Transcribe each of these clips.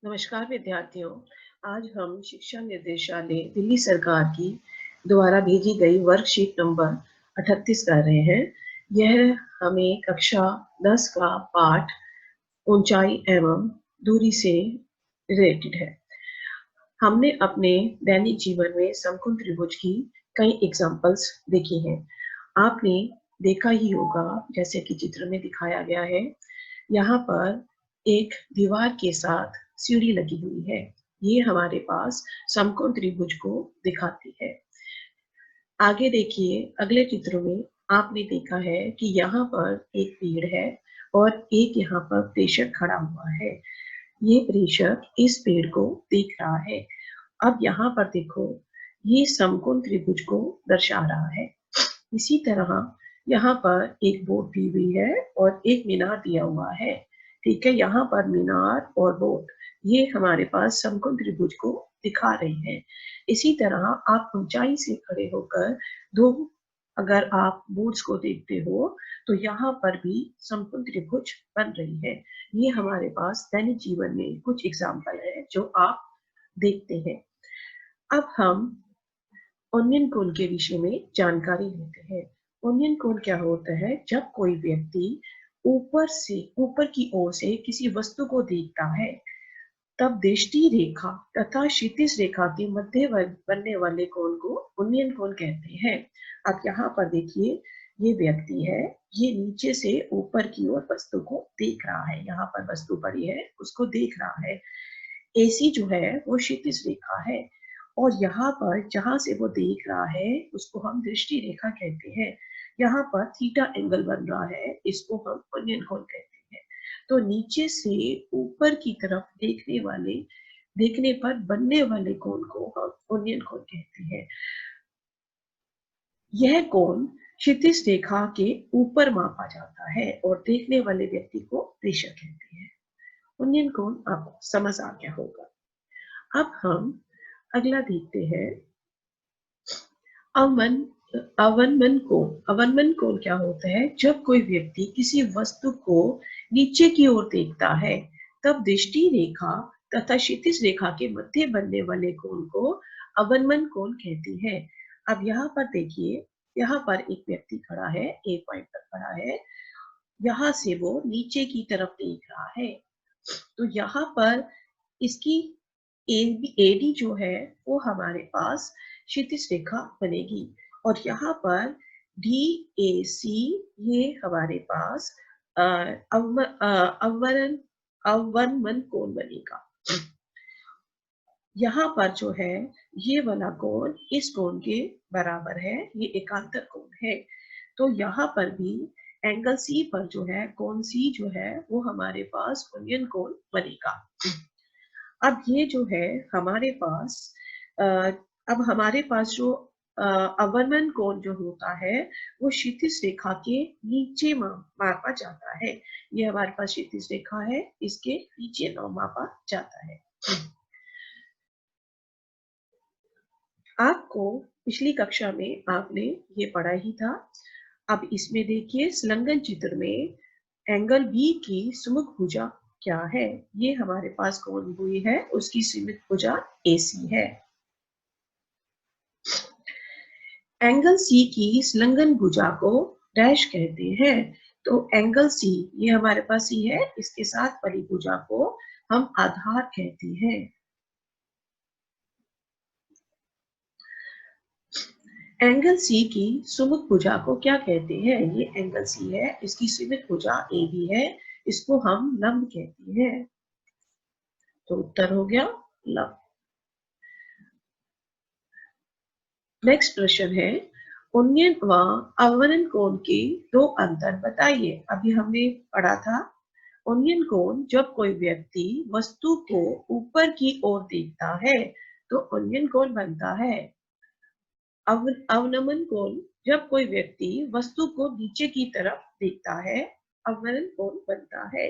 नमस्कार विद्यार्थियों। आज हम शिक्षा निर्देशालय दिल्ली सरकार की द्वारा भेजी गई वर्कशीट नंबर 38 कर रहे हैं। यह हमें कक्षा 10 का पाठ ऊंचाई एवं दूरी से रिलेटेड है। हमने अपने दैनिक जीवन में समकोण त्रिभुज की कई एग्जाम्पल्स देखी हैं। आपने देखा ही होगा, जैसे कि चित्र में दिखाया गया है। यहाँ पर एक दीवार के साथ सीढ़ी लगी हुई है। ये हमारे पास समकोण त्रिभुज को दिखाती है। आगे देखिए, अगले चित्र में आपने देखा है कि यहाँ पर एक पेड़ है और एक यहाँ पर प्रेषक खड़ा हुआ है। ये प्रेषक इस पेड़ को देख रहा है। अब यहाँ पर देखो, ये समकोण त्रिभुज को दर्शा रहा है। इसी तरह यहाँ पर एक बोर्ड दी हुई है और एक मीनार दिया हुआ है। ठीक है, यहाँ पर मीनार और बोर्ड ये हमारे पास समकोण त्रिभुज को दिखा रहे हैं। इसी तरह आप ऊंचाई से खड़े होकर दो अगर आप बोर्ड्स को देखते हो तो यहाँ पर भी समकोण त्रिभुज बन रही है। ये हमारे पास दैनिक जीवन में कुछ एग्जाम्पल है जो आप देखते हैं। अब हम ओनियन कोण के विषय में जानकारी लेते हैं। ओनियन कोण क्या होता है? जब कोई व्यक्ति ऊपर की ओर से किसी वस्तु को देखता है, तब दृष्टि रेखा तथा क्षितिज रेखा के मध्य बनने वाले कोण को ओनियन कोण कहते हैं। अब यहाँ पर देखिए, ये व्यक्ति है, ये नीचे से ऊपर की ओर वस्तु को देख रहा है। यहाँ पर वस्तु पड़ी है, उसको देख रहा है। AC जो है वो क्षितिज रेखा है और यहाँ पर जहां से वो देख रहा है उसको हम दृष्टि रेखा कहते हैं। यहाँ पर थीटा एंगल बन रहा है, इसको हम ओनियन कोण कहते हैं। तो नीचे से ऊपर की तरफ देखने पर बनने वाले कोण को हम ओनियन कोण कहते हैं। यह कोण क्षितिज रेखा के ऊपर मापा जाता है और देखने वाले व्यक्ति को प्रेषक कहते हैं। ओनियन कोण आपको समझ आ गया होगा। अब हम अगला देखते हैं, अवनमन कोण। अवनमन कोण क्या होता है? जब कोई व्यक्ति किसी वस्तु को नीचे की ओर देखता है, तब दृष्टि रेखा तथा क्षितिज रेखा के मध्य बनने वाले कोण को अवनमन कोण कहते हैं। अब यहाँ पर देखिए, यहाँ पर एक व्यक्ति खड़ा है, एक पॉइंट पर खड़ा है, यहाँ से वो नीचे की तरफ देख रहा है। तो यहाँ पर इसकी AD जो है वो हमारे पास क्षितिज रेखा बनेगी और यहाँ पर DAC ये हमारे पास अवनमन कोण बनेगा। यहाँ पर जो है ये वाला कोण इस कोण के बराबर है, ये एकांतर कोण है। तो यहाँ पर भी एंगल C पर जो है, कोण C जो है वो हमारे पास ओनियन कोण बनेगा। अब ये जो है हमारे पास अब हमारे पास जो अवनमन कोण जो होता है वो क्षितिज रेखा के नीचे मापा जाता है। ये हमारे पास क्षितिज रेखा है, इसके नीचे मापा जाता है। आपको पिछली कक्षा में आपने ये पढ़ा ही था। अब इसमें देखिए, संलग्न चित्र में एंगल बी की सुमुख भुजा क्या है? ये हमारे पास कौन हुई है? उसकी सुमुख भुजा AC है। एंगल C की संलग्न भुजा को डैश कहते हैं। तो एंगल C ये हमारे पास C है, इसके साथ वाली भुजा को हम आधार कहते हैं। एंगल C की सुमुख भुजा को क्या कहते हैं? ये एंगल C है, इसकी सुमुख भुजा AB है, इसको हम लंब कहते हैं। तो उत्तर हो गया लंब। नेक्स्ट प्रश्न है, उन्नयन व अवनमन कोण के दो अंतर बताइए। अभी हमने पढ़ा था, उन्नयन कोण जब कोई व्यक्ति वस्तु को ऊपर की ओर देखता है तो उन्नयन कोण बनता है। अवनमन कोण जब कोई व्यक्ति वस्तु को नीचे की तरफ देखता है, अवनमन कोण बनता है।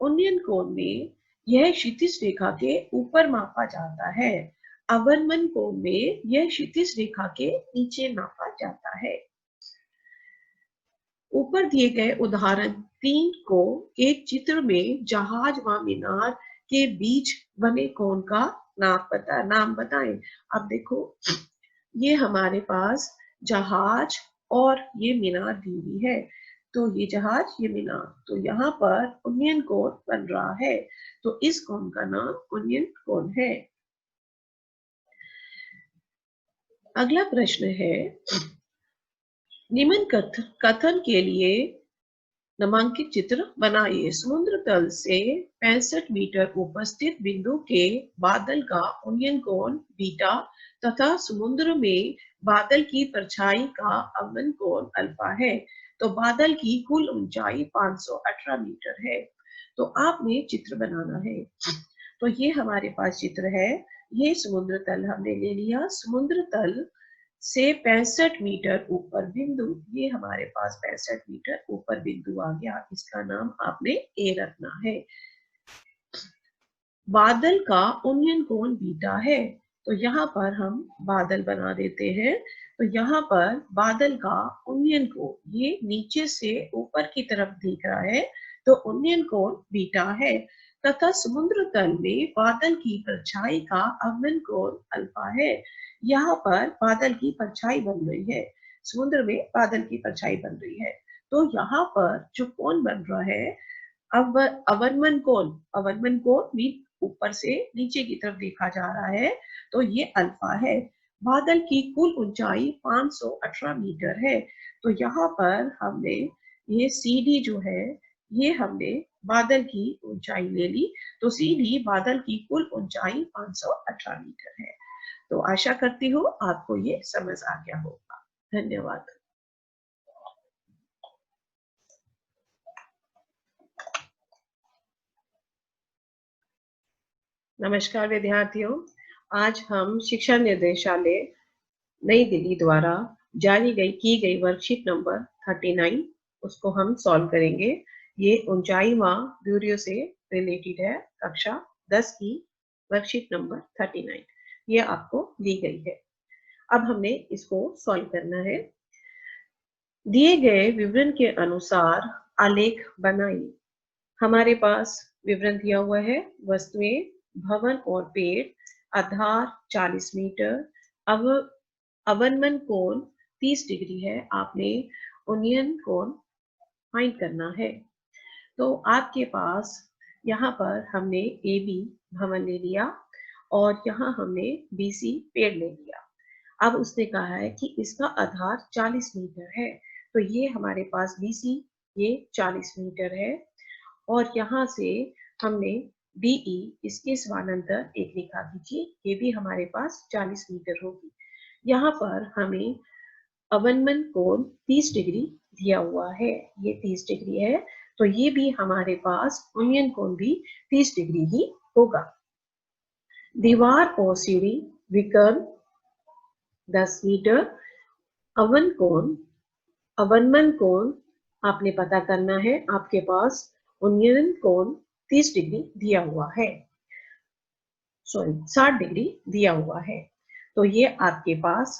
उन्नयन कोण में यह क्षितिज रेखा के ऊपर मापा जाता है, अवनमन कोण में यह क्षितिज रेखा के नीचे मापा जाता है। ऊपर दिए गए उदाहरण 3 को एक चित्र में जहाज व मीनार के बीच बने कोण का नाम बताएं। अब देखो, ये हमारे पास जहाज और ये मीनार दी हुई है। तो ये जहाज, ये मीनार, तो यहाँ पर उन्नयन कोण बन रहा है। तो इस कोण का नाम उन्नयन कोण है। अगला प्रश्न है, निम्न कथन के लिए नामांकित चित्र बनाइए। समुद्र तल से 65 मीटर ऊपर स्थित बिंदु के बादल का उन्नयन कोण बीटा तथा समुद्र में बादल की परछाई का अवमन कोण अल्फा है। तो बादल की कुल ऊंचाई 518 मीटर है। तो आपने चित्र बनाना है। तो ये हमारे पास चित्र है। ये समुद्र तल हमने ले लिया। समुद्र तल से 65 मीटर ऊपर बिंदु, ये हमारे पास 65 मीटर ऊपर बिंदु आ गया। इसका नाम आपने ए रखना है। बादल का उन्नयन कोण बीटा है। तो यहाँ पर हम बादल बना देते हैं। तो यहाँ पर बादल का उन्नयन कोण ये नीचे से ऊपर की तरफ दिख रहा है, तो उन्नयन कोण बीटा है। तथा समुद्र तल में बादल की परछाई का अवमन कोण अल्फा है। यहाँ पर बादल की परछाई बन रही है, समुद्र में बादल की परछाई बन रही है। तो यहाँ पर जो कोण बन रहा है, अवनमन कोण भी ऊपर से नीचे की तरफ देखा जा रहा है, तो ये अल्फा है। बादल की कुल ऊंचाई 518 मीटर है। तो यहाँ पर हमने ये सीडी जो है, ये हमने बादल की ऊंचाई ले ली। तो सीडी बादल की कुल ऊंचाई 518 मीटर है। तो आशा करती हूँ आपको ये समझ आ गया होगा। धन्यवाद। नमस्कार विद्यार्थियों, आज हम शिक्षा निर्देशालय नई दिल्ली द्वारा जारी की गई वर्कशीट नंबर 39 उसको हम सॉल्व करेंगे। ये ऊंचाई व दूरियों से रिलेटेड है। कक्षा 10 की वर्कशीट नंबर 39 ये आपको दी गई है। अब हमने इसको सॉल्व करना है। दिए गए विवरण के अनुसार आलेख बनाइए। हमारे पास विवरण दिया हुआ है। वस्तुएं, भवन और पेड़, आधार 40 मीटर, अवनमन कोण 30 डिग्री है। आपने उन्नयन कोण फाइंड करना है। तो आपके पास यहाँ पर हमने ए बी भवन ले लिया और यहाँ हमने BC पेड़ ले लिया। अब उसने कहा है कि इसका आधार 40 मीटर है। तो ये हमारे पास BC ये 40 मीटर है और यहाँ से हमने DE इसके समानांतर एक रेखा खींची, ये भी हमारे पास 40 मीटर होगी। यहाँ पर हमें अवनमन कोण 30 डिग्री दिया हुआ है, ये 30 डिग्री है। तो ये भी हमारे पास उन्नयन कोण भी 30 डिग्री ही होगा। दीवार और सीढ़ी विकर्ण 10 मीटर। अवनमन कोण आपने पता करना है। आपके पास उन्नयन कोण 30 डिग्री दिया हुआ है, 60 डिग्री दिया हुआ है। तो ये आपके पास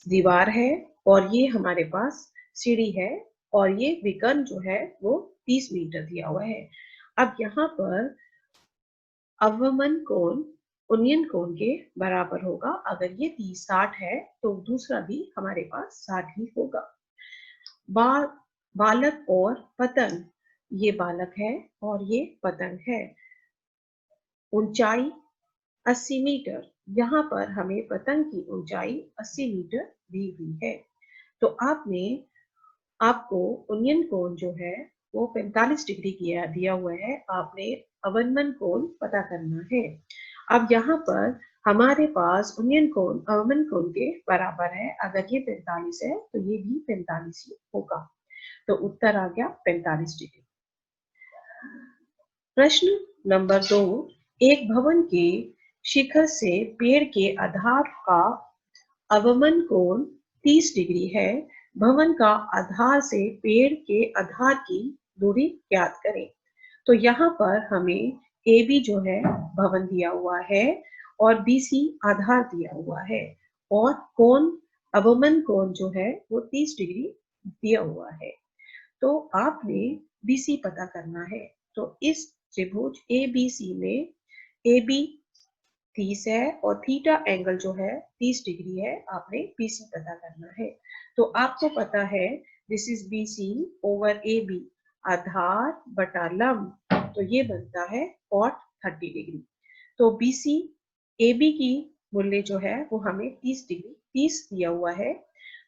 दीवार है और ये हमारे पास सीढ़ी है और ये विकर्ण जो है वो 30 मीटर दिया हुआ है। अब यहाँ पर अवमन कोण उन्नयन कोण के बराबर होगा। अगर ये 60 है तो दूसरा भी हमारे पास 60 ही होगा। बालक और पतंग, ये बालक है और ये पतंग है। ऊंचाई 80 मीटर, यहाँ पर हमें पतंग की ऊंचाई 80 मीटर दी हुई है। तो आपको उन्नयन कोण जो है वो 45 डिग्री दिया हुआ है। आपने अवनमन कोण पता करना है। अब यहाँ पर हमारे पास उन्नयन कोण अवनमन कोण के बराबर है। अगर ये 45 है तो ये भी 45 ही होगा। तो उत्तर आ गया 45 डिग्री। प्रश्न नंबर 2, एक भवन के शिखर से पेड़ के आधार का अवमन कोण 30 डिग्री है। भवन का आधार से पेड़ के आधार की दूरी ज्ञात करें। तो यहाँ पर हमें AB जो है भवन दिया हुआ है और BC आधार दिया हुआ है और कोण अवमन कोण जो है वो 30 डिग्री दिया हुआ है। तो आपने BC पता करना है। तो इस त्रिभुज ABC में AB 30 है और थीटा एंगल जो है 30 डिग्री है, आपने BC पता करना है। तो आपको पता है this is BC over AB, आधार बटा लंब, तो ये बनता है cot 30 डिग्री। तो BC AB की मूल्य जो है वो हमें 30 डिग्री 30 दिया हुआ है।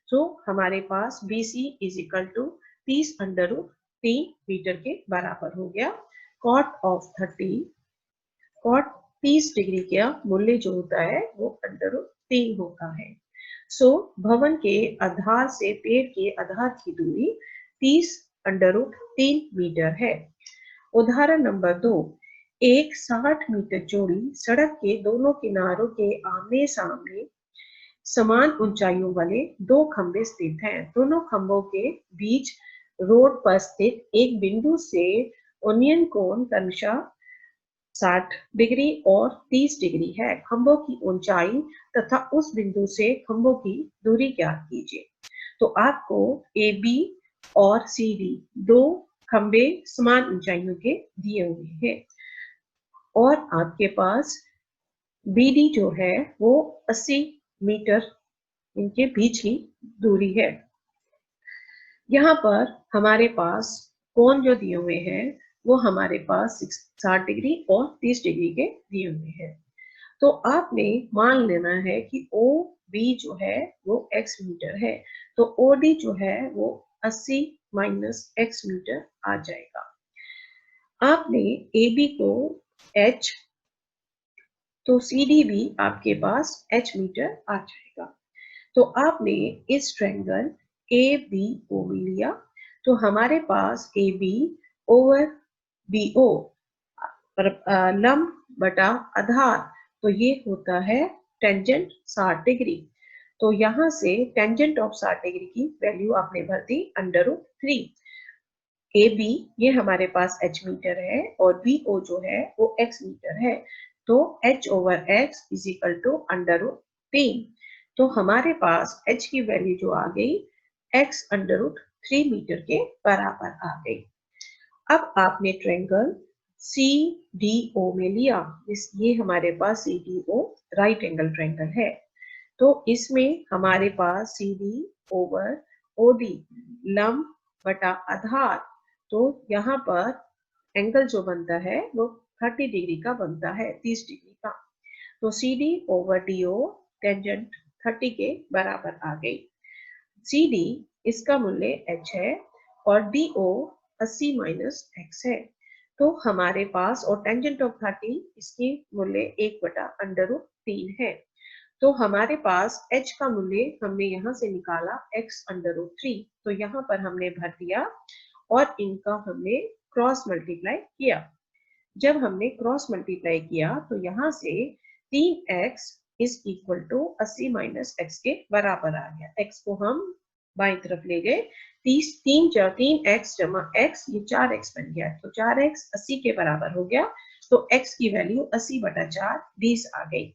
तो हमारे पास BC is equal to 30 under root 3 metre के बराबर हो गया। cot ऑफ 30, cot 30 डिग्री का मूल्य जो होता है वो अंडर रूट 3 होता है। सो भवन के आधार से पेड़ के आधार की दूरी 30 अंडर रूट 3 मीटर है। उदाहरण नंबर 2, एक 60 मीटर चौड़ी सड़क के दोनों किनारों के आमने सामने समान ऊंचाइयों वाले दो खंभे स्थित हैं। दोनों खंभों के बीच रोड पर स्थित एक बिंदु से ओनियन कोण क्रमशः 60 डिग्री और 30 डिग्री है। खंभों की ऊंचाई तथा उस बिंदु से खंभों की दूरी ज्ञात कीजिए। तो आपको AB और CD दो खंभे समान ऊंचाइयों के दिए हुए हैं और आपके पास BD जो है वो 80 मीटर इनके बीच की दूरी है। यहाँ पर हमारे पास कोण जो दिए हुए हैं वो हमारे पास 60 डिग्री और 30 डिग्री के दिए हुए हैं। तो आपने मान लेना है कि OB जो है वो x मीटर है, तो OD जो है वो 80 माइनस x मीटर आ जाएगा। आपने AB को h, तो CD भी आपके पास h मीटर आ जाएगा। तो आपने इस ट्रायंगल ABO लिया, तो हमारे पास AB ओवर BO लंब बटा आधार, तो ये होता है टेंजेंट 60 डिग्री। तो यहाँ से टेंजेंट ऑफ 60 डिग्री की वैल्यू आपने भर दी अंडर रूट 3। AB ये हमारे पास h मीटर है और BO जो है वो x मीटर है, तो h over x is equal to under root 3। तो हमारे पास h की वैल्यू जो आ गई x अंडर रूट 3 मीटर के बराबर आ गई। अब आपने ट्रायंगल CDO में लिया, ये हमारे पास CDO राइट एंगल ट्रायंगल है, तो इसमें हमारे पास CD ओवर OD लंब बटा आधार, तो यहाँ पर एंगल जो बनता है वो 30 डिग्री का बनता है, 30 डिग्री का। तो CD ओवर DO टेंजेंट 30 के बराबर आ गई। CD इसका मूल्य h है और DO 80 माइनस x है, तो हमारे पास और टेंजेंट ऑफ 30 इसकी मूल्य 1 बटा अंडर रूट 3 है। तो हमारे पास h का मूल्य हमने यहाँ से निकाला x अंडर रूट 3, तो यहाँ पर हमने भर दिया और इनका हमने क्रॉस मल्टीप्लाई किया। जब हमने क्रॉस मल्टीप्लाई किया तो यहाँ से 3x is equal to 80 minus x के बराबर आ गया। x को हम बाईं तरफ ले गए, 3x जमा x, ये 4x बन गया, तो 4x 80 के बराबर हो गया, तो x की वैल्यू 80 बटा 4 20 आ गई।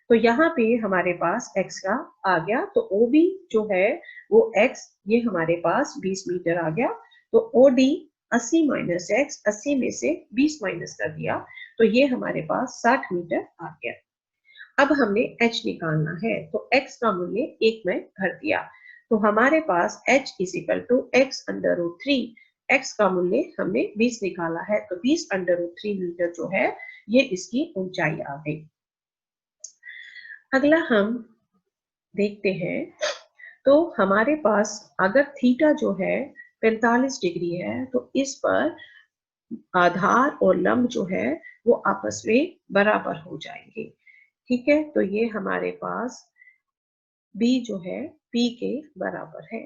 तो यहाँ पे हमारे पास x का आ गया, तो OB जो है वो x, ये हमारे पास 20 मीटर आ गया, तो OD 80 माइनस x, 80 में से 20 माइनस कर दिया, तो ये हमारे पास 60 मीटर आ गया। अब हमने h निकालना है, तो x का मूल्य 1 में भर दिया, तो हमारे पास h is equal to x under root 3, x का मूल्य हमने 20 निकाला है, तो 20 अंडर रूट 3 मीटर जो है ये इसकी ऊंचाई आ गई। अगला हम देखते हैं, तो हमारे पास अगर थीटा जो है 45 डिग्री है, तो इस पर आधार और लंब जो है वो आपस में बराबर हो जाएंगे। ठीक है, तो ये हमारे पास B जो है P के बराबर है।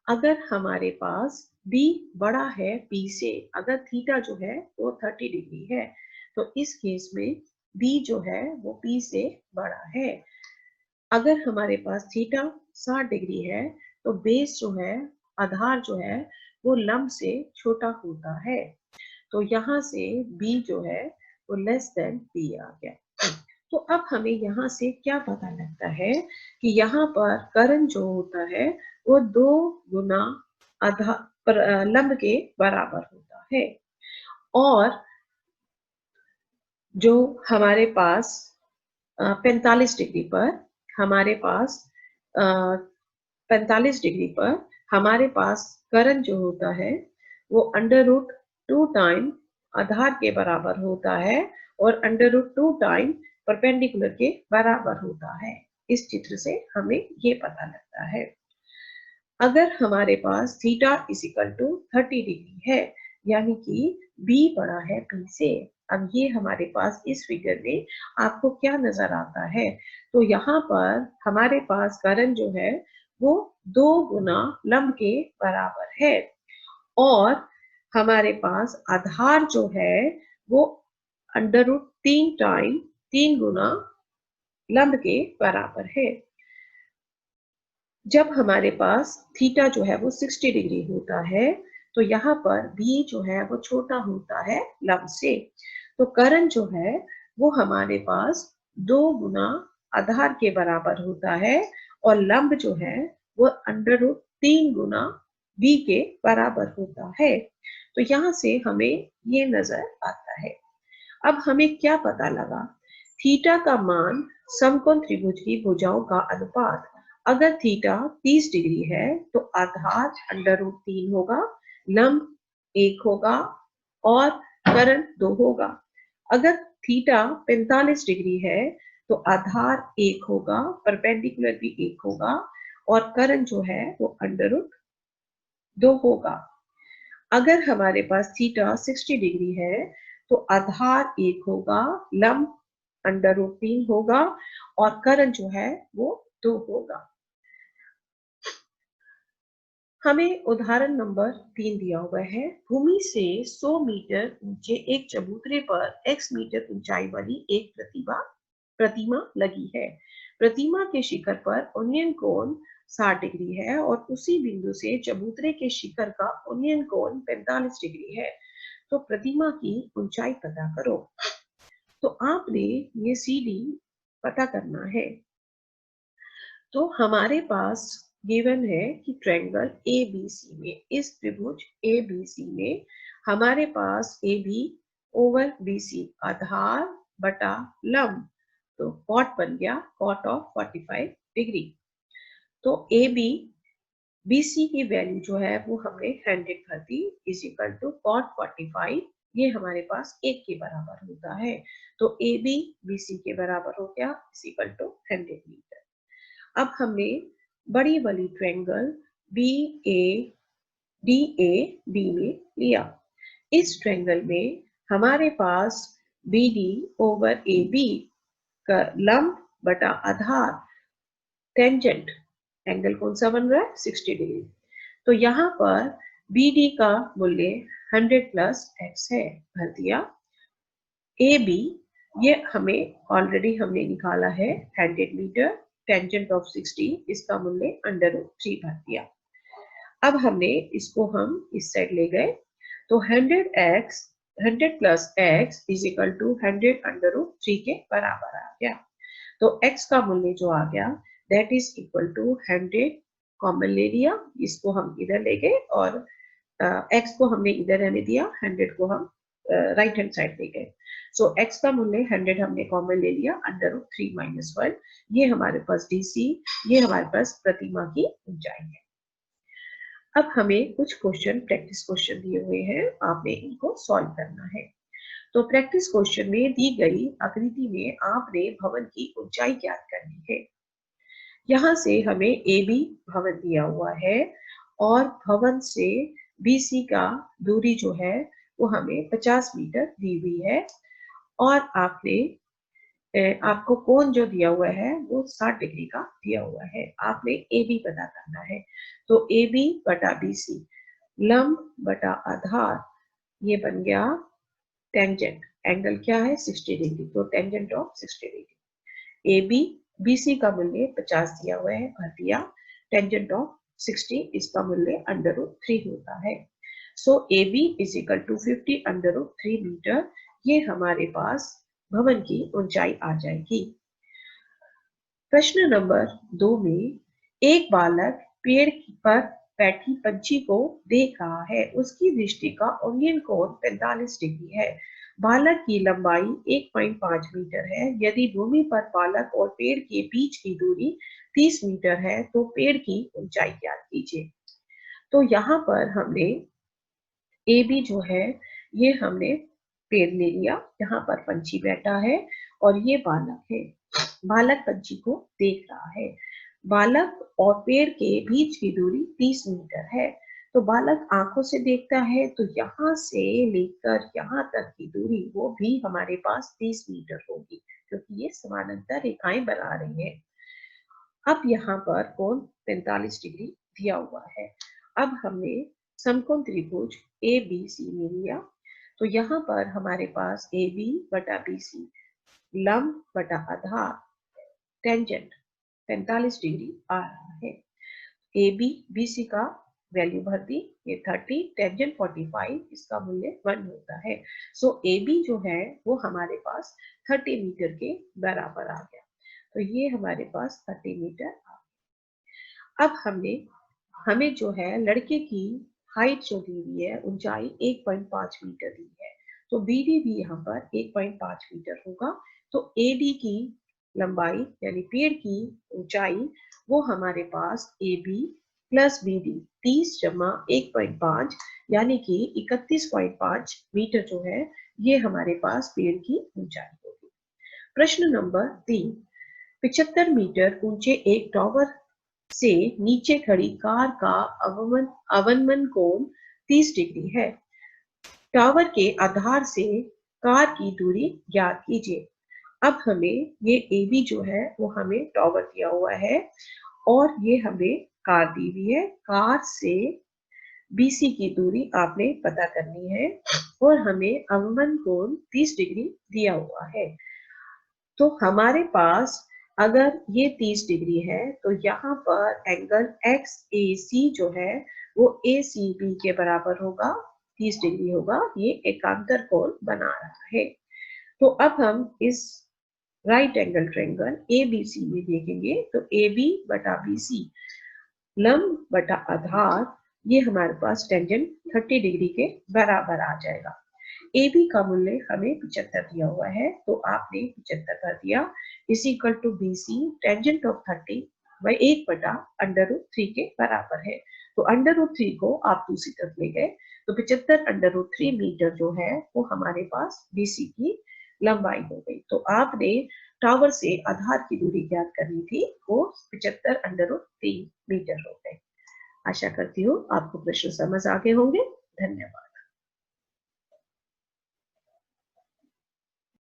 अगर हमारे पास B बड़ा है P से, अगर थीटा जो है वो 30 डिग्री है, तो इस केस में B जो है वो P से बड़ा है। अगर हमारे पास थीटा 60 डिग्री है, तो बेस जो है, आधार जो है वो लंब से छोटा होता है, तो यहाँ से B जो है वो लेस देन P आ गया। तो अब हमें यहाँ से क्या पता लगता है कि यहाँ पर कर्ण जो होता है वो 2 गुना लंब के बराबर होता है, और जो हमारे पास 45 डिग्री पर हमारे पास 45 डिग्री पर हमारे पास करण जो होता है वो √2 टाइम आधार के बराबर होता है और √2 टाइम परपेंडिकुलर के बराबर होता है। इस चित्र से हमें ये पता लगता है। अगर हमारे पास थीटा इजिकल टू 30 डिग्री है, यानी कि बी बड़ा है पी से। अब ये हमारे पास इस फिगर में आपको क्या नजर आता है? तो यहाँ पर हमारे पास करण जो है वो 2 गुना लंब के बराबर है और हमारे पास आधार जो है वो √3 टाइम 3 गुना लंब के बराबर है। जब हमारे पास थीटा जो है वो 60 डिग्री होता है तो यहाँ पर बी जो है वो छोटा होता है लंब से। तो करण जो है वो हमारे पास 2 गुना आधार के बराबर होता है और लंब जो है वो √3 गुना बी के बराबर होता है। तो यहाँ से हमें ये नजर आता है। अब हमें क्या पता लगा? थीटा का मान समकोण त्रिभुज की भुजाओं का अनुपात। अगर थीटा 30 डिग्री है तो आधार √3 होगा, लंब 1 होगा और करण 2 होगा। अगर थीटा 45 डिग्री है तो आधार 1 होगा, परपेंडिकुलर भी 1 होगा और करण जो है वो √2 होगा। अगर हमारे पास थीटा 60 डिग्री है तो आधार 1 होगा, लंब √3 होगा और करण जो है वो 2 होगा। हमें उदाहरण नंबर 3 दिया हुआ है। भूमि से 100 मीटर ऊंचे एक चबूतरे पर x मीटर ऊंचाई वाली एक प्रतिमा लगी है। प्रतिमा के शिखर पर उन्नयन कोण 60 डिग्री है और उसी बिंदु से चबूतरे के शिखर का उन्नयन कोण 45 डिग्री है। तो प्रतिमा की ऊंचाई पता करो। तो आपने ये सीडी पता करना है। तो हमारे पास गिवन है कि ट्रायंगल ABC में, इस त्रिभुज ABC में हमारे पास AB ओवर BC आधार बटा लंब, तो कॉट बन गया कॉट ऑफ 45 डिग्री। तो AB BC की वैल्यू जो है वो हमने 100 कर दी इजिकल टू कॉट 45, ये हमारे पास 1 के बराबर होता है। तो AB BC के बराबर हो गया इजिकल टू 100 मीटर। अब हमने बड़ी वाली ट्रायंगल BADAB में लिया। इस ट्रायंगल में हमारे पास BD ओवर AB का लंब बटा आधार टेंजेंट एंगल कौन सा बन रहा है? 60 डिग्री। तो यहाँ पर BD का मूल्य 100 प्लस x है, भर दिया। AB ये हमें ऑलरेडी हमने निकाला है 100 मीटर, टेंजेंट ऑफ 60, इसका मूल्य √3 भर दिया। अब हमने इसको हम इस साइड ले गए तो 100 plus x is equal to 100 √3 के बराबर आ गया। तो x का मूल्य जो आ गया that is equal to 100 common ले लिया, इसको हम इधर ले गए और x को हमने इधर रहने दिया, 100 को हम राइट हैंड साइड ले गए। सो x का मूल्य 100 हमने कॉमन ले लिया √3 - 1। ये हमारे पास DC, ये हमारे पास प्रतिमा की ऊंचाई है। अब हमें कुछ क्वेश्चन प्रैक्टिस क्वेश्चन दिए हुए हैं, आपने इनको सॉल्व करना है। तो प्रैक्टिस क्वेश्चन में दी गई आकृति में आपने भवन की ऊंचाई ज्ञात करनी है। यहाँ से हमें AB भवन दिया हुआ है और भवन से BC का दूरी जो है वो हमें 50 मीटर दी हुई है और आपको कोण जो दिया हुआ है वो 60 डिग्री का दिया हुआ है। आपने AB पता करना है। तो AB बटा BC लंब बटा आधार, ये बन गया टेंजेंट, एंगल क्या है? 60 डिग्री, तो tangent of 60 degree. AB BC का मूल्य 50 दिया हुआ है, भर दिया। टेंजेंट ऑफ 60, इसका मूल्य √3 होता है। So AB is equal to 50 √3 metre, ये हमारे पास भवन की ऊंचाई आ जाएगी। प्रश्न नंबर 2 में एक बालक पेड़ पर बैठी पंछी को देख रहा है, उसकी दृष्टि का उन्नयन कोण 45 डिग्री है। बालक की लंबाई 1.5 मीटर है। यदि भूमि पर बालक और पेड़ के बीच की दूरी 30 मीटर है तो पेड़ की ऊंचाई ज्ञात कीजिए। तो यहाँ पर हमने ए बी जो है ये हमने पेड़ ले लिया, यहाँ पर पंछी बैठा है और ये बालक है। बालक पंछी को देख रहा है। बालक और पेड़ के बीच की दूरी 30 मीटर है। तो बालक आंखों से देखता है तो यहाँ से लेकर यहाँ तक की दूरी वो भी हमारे पास 30 मीटर होगी, क्योंकि ये समानांतर रेखाएं बना रही है। अब यहाँ पर कोण 45 डिग्री दिया हुआ है। अब हमने समकोण त्रिभुज ए बी सी में लिया, तो यहाँ पर हमारे पास ए बी बटा बी सी लंब बटा आधार टेंजेंट 45 डिग्री आ रहा है। ए बी बी सी का वैल्यू भर दी, ये 30 टेंजेंट 45, इसका मूल्य 1 होता है। सो ए बी जो है वो हमारे पास 30 मीटर के बराबर आ गया। तो ये हमारे पास 30 मीटर आ गया। अब हमें जो है लड़के की हाइट जो दी हुई है, ऊंचाई 1.5 मीटर दी है, तो बीडी भी यहाँ पर 1.5 मीटर होगा। तो एडी की लंबाई यानी पेड़ की ऊंचाई वो हमारे पास A B plus B D 30 जमा 1.5 यानी कि 31.5 मीटर जो है ये हमारे पास पेड़ की ऊंचाई होगी। प्रश्न नंबर 3, 75 मीटर ऊंचे एक टावर से नीचे खड़ी कार का अवनमन कोण 30 डिग्री है। टावर के आधार से कार की दूरी ज्ञात कीजिए। अब हमें ये ए बी जो है वो हमें टावर दिया हुआ है और ये हमें कार दी हुई है। कार से बीसी की दूरी आपने पता करनी है और हमें अवमन कोण 30 डिग्री दिया हुआ है। तो हमारे पास अगर ये 30 डिग्री है तो यहाँ पर एंगल एक्स ए सी जो है वो ए सी बी के बराबर होगा, 30 डिग्री होगा। ये एकांतर कोण बना रहा है। तो अब हम इस right angle triangle A B C में देखेंगे तो ए बी बटा बी सी लंब बटा आधार ये हमारे पास टेंजेंट 30 डिग्री के बराबर आ जाएगा। ए बी का मूल्य हमें 75 दिया हुआ है, तो आपने 75 कर दिया is equal to B C tangent of 30 by 1 बटा √3 के बराबर है। तो √3 को आप दूसरी तरफ ले गए तो 75 √3 मीटर जो है वो हमारे पास बीसी की लंबाई हो गई। तो आपने टावर से आधार की दूरी ज्ञात करनी थी, वो 75 √3 मीटर हो गए। आशा करती हूँ आपको प्रश्न समझ आ गए होंगे। धन्यवाद।